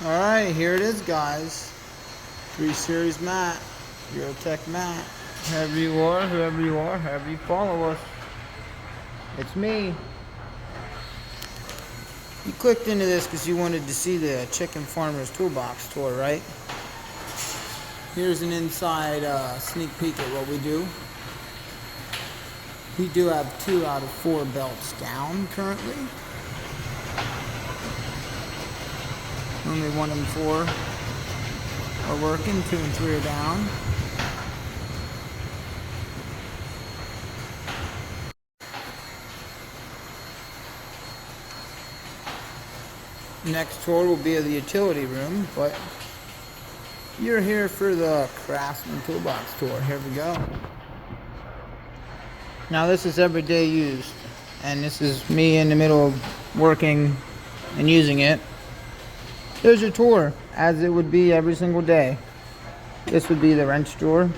Alright, here it is, guys. 3 Series Matt, Eurotech Matt. Whoever you are, however you follow us, it's me. You clicked into this because you wanted to see the Chicken Farmer's Toolbox tour, right? Here's an inside sneak peek at what we do. We do have 2 out of 4 belts down currently. Only 1 and 4 are working, 2 and 3 are down. Next tour will be the utility room, but you're here for the Craftsman Toolbox tour. Here we go. Now this is everyday use, and this is me in the middle of working and using it. There's your tour, as it would be every single day. This would be the wrench drawer.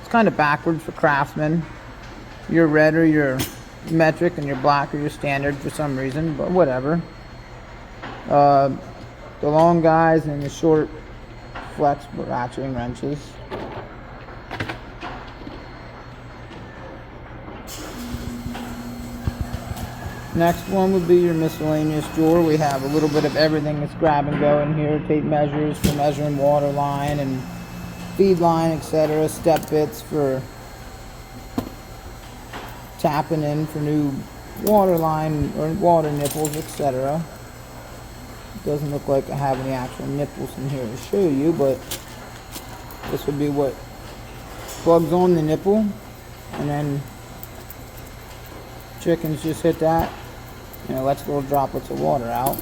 It's kind of backwards for Craftsman. Your red or your metric, and your black or your standard for some reason, but whatever. The long guys and the short flex ratcheting wrenches. Next one would be your miscellaneous drawer. We have a little bit of everything that's grab and go in here. Tape measures for measuring water line and feed line, etc. Step bits for tapping in for new water line or water nipples, etc. Doesn't look like I have any actual nipples in here to show you, but this would be what plugs on the nipple, and then chickens just hit that and it lets little droplets of water out.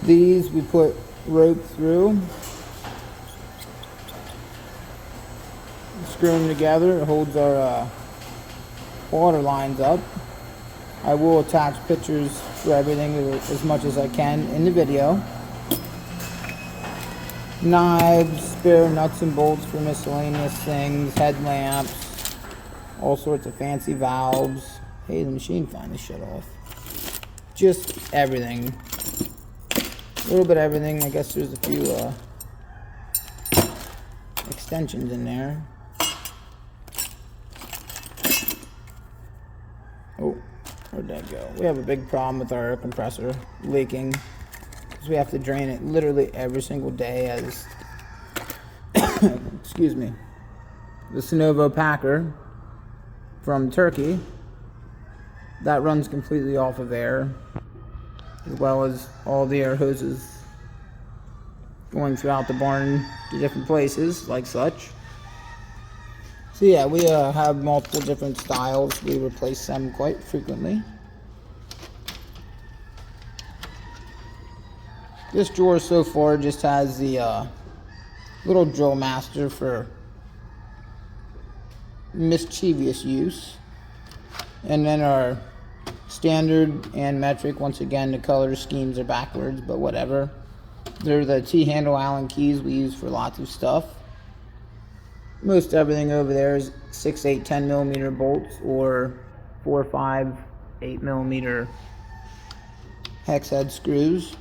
These we put rope through, screw them together. It holds our water lines up. I will attach pictures for everything as much as I can in the video. Knives, spare nuts and bolts for miscellaneous things, headlamps, all sorts of fancy valves. Hey, the machine finally shut off. Just everything. A little bit of everything. I guess there's a few extensions in there. Oh. Where'd that go? We have a big problem with our air compressor leaking because we have to drain it literally every single day as excuse me, the Synovo Packer from Turkey that runs completely off of air, as well as all the air hoses going throughout the barn to different places like such. So yeah, we have multiple different styles. We replace them quite frequently. This drawer so far just has the little drill master for mischievous use. And then our standard and metric, once again the color schemes are backwards, but whatever. They're the T-handle Allen keys we use for lots of stuff. Most everything over there is 6, 8, 10 millimeter bolts or 4, 5, 8 millimeter hex head screws.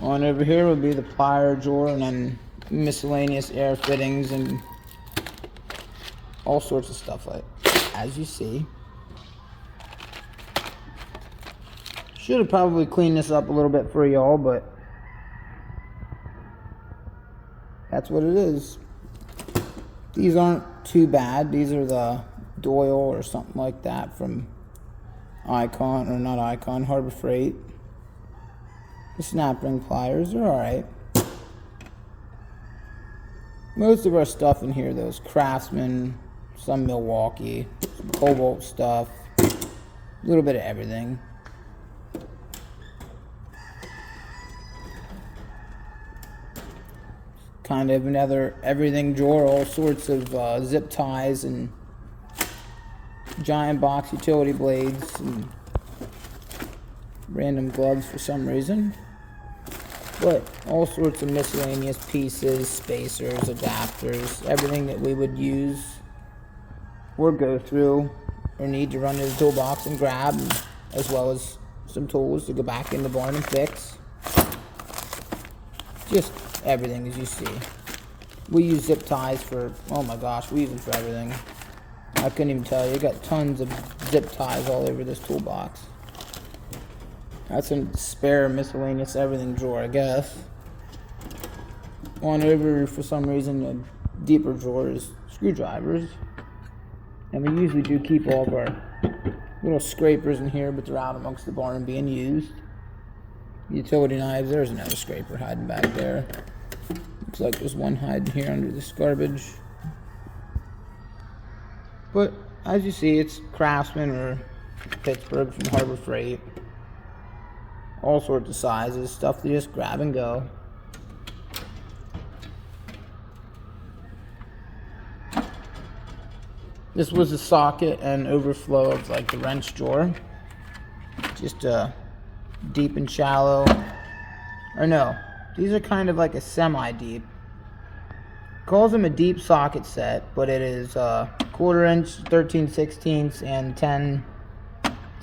On over here would be the plier drawer, and then miscellaneous air fittings and all sorts of stuff like as you see. Should have probably cleaned this up a little bit for y'all, but that's what it is. These aren't too bad. These are the Doyle or something like that from Icon, or not Icon, Harbor Freight. The snap ring pliers are alright. Most of our stuff in here though is Craftsman, some Milwaukee, some Cobalt stuff, a little bit of everything. Kind of another everything drawer, all sorts of zip ties and giant box utility blades and random gloves for some reason, but all sorts of miscellaneous pieces, spacers, adapters, everything that we would use or go through or need to run to the toolbox and grab, as well as some tools to go back in the barn and fix. Just everything, as you see. We use zip ties for, oh my gosh, we use them for everything. I couldn't even tell you. I got tons of zip ties all over this toolbox. That's a spare miscellaneous everything drawer, I guess. On over, for some reason, a deeper drawer is screwdrivers. And we usually do keep all of our little scrapers in here, but they're out amongst the barn being used. Utility knives, there's another scraper hiding back there. Looks like there's one hiding here under this garbage. But as you see, it's Craftsman or Pittsburgh from Harbor Freight. All sorts of sizes, stuff to just grab and go. This was a socket and overflow of like the wrench drawer. Just deep and shallow. Or no, these are kind of like a semi-deep. Calls them a deep socket set, but it is 1/4 inch, 13/16, and 10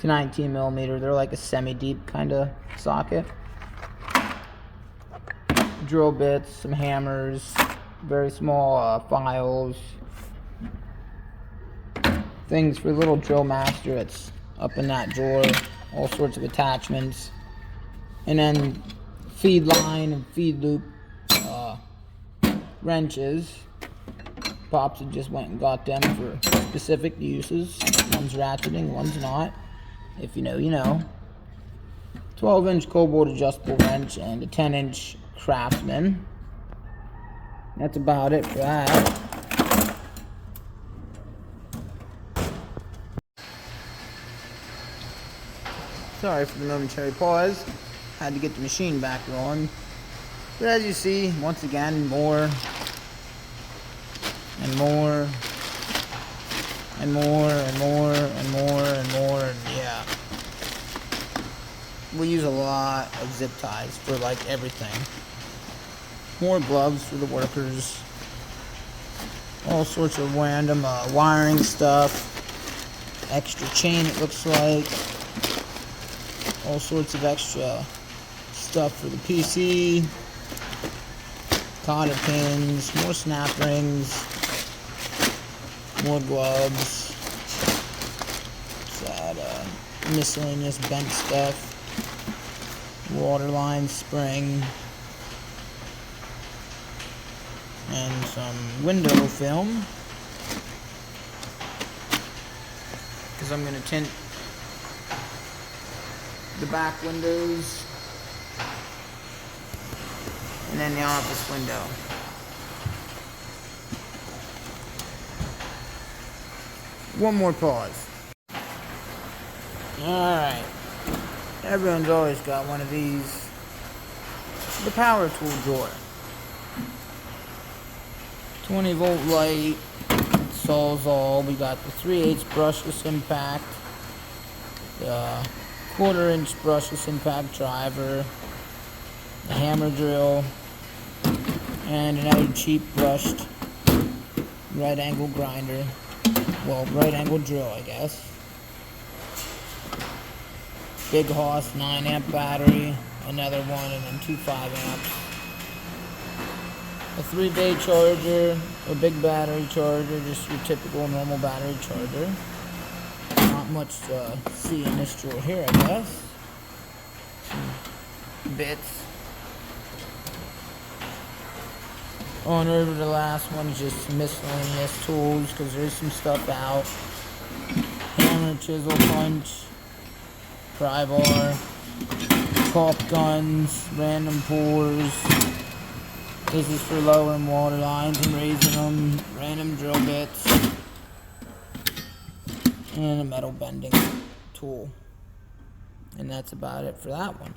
to 19 millimeter. They're like a semi-deep kind of socket. Drill bits, some hammers, very small files. Things for little drill master that's up in that drawer. All sorts of attachments. And then feed line and feed loop wrenches. Pops had just went and got them for specific uses. One's ratcheting, one's not. If you know, you know. 12-inch cold bolt adjustable wrench and a 10-inch Craftsman. That's about it for that. Sorry for the momentary pause. Had to get the machine back rolling. But as you see, once again, more and more and more and more and more and more, and yeah. We use a lot of zip ties for like everything. More gloves for the workers. All sorts of random wiring stuff. Extra chain, it looks like. All sorts of extra stuff for the PC. Cotter pins, more snap rings, more gloves. That miscellaneous bent stuff. Water line spring. And some window film. Because I'm going to tint the back windows, and then the office window. One more pause. Alright. Everyone's always got one of these. The power tool drawer. 20-volt light. Sawzall. We got the 3/8 brushless impact. The 1/4 inch brushless impact driver, a hammer drill, and another cheap brushed right angle grinder. Well, right angle drill, I guess. Big Hoss 9 amp battery, another one, and then 2 5 amps. A 3-bay charger, a big battery charger, just your typical normal battery charger. Not much to see in this drawer here, I guess. Some bits. On over to the last one, just miscellaneous tools, because there's some stuff out. Hammer, chisel, punch, pry bar, caulk guns, random pours. This is for lowering water lines and raising them. Random drill bits. And a metal bending tool. And that's about it for that one.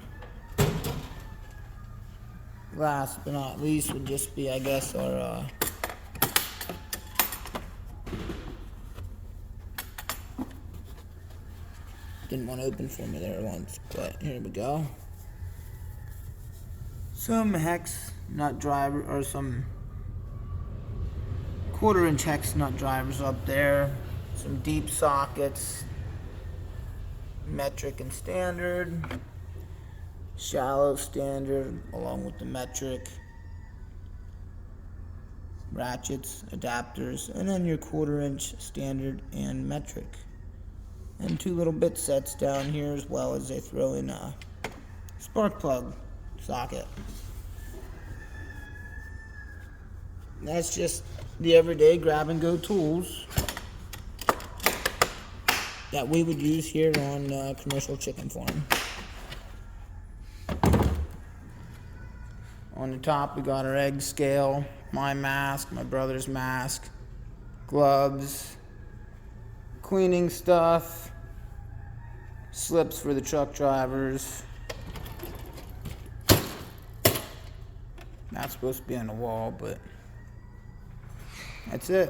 Last but not least would just be, I guess, our didn't want to open for me there once, but here we go. Some hex nut driver, or some 1/4 inch hex nut drivers up there. Some deep sockets, metric and standard, shallow standard along with the metric, ratchets, adapters, and then your 1/4 inch standard and metric. And 2 little bit sets down here, as well as they throw in a spark plug socket. That's just the everyday grab and go tools that we would use here on a commercial chicken farm. On the top, we got our egg scale, my mask, my brother's mask, gloves, cleaning stuff, slips for the truck drivers. Not supposed to be on the wall, but that's it.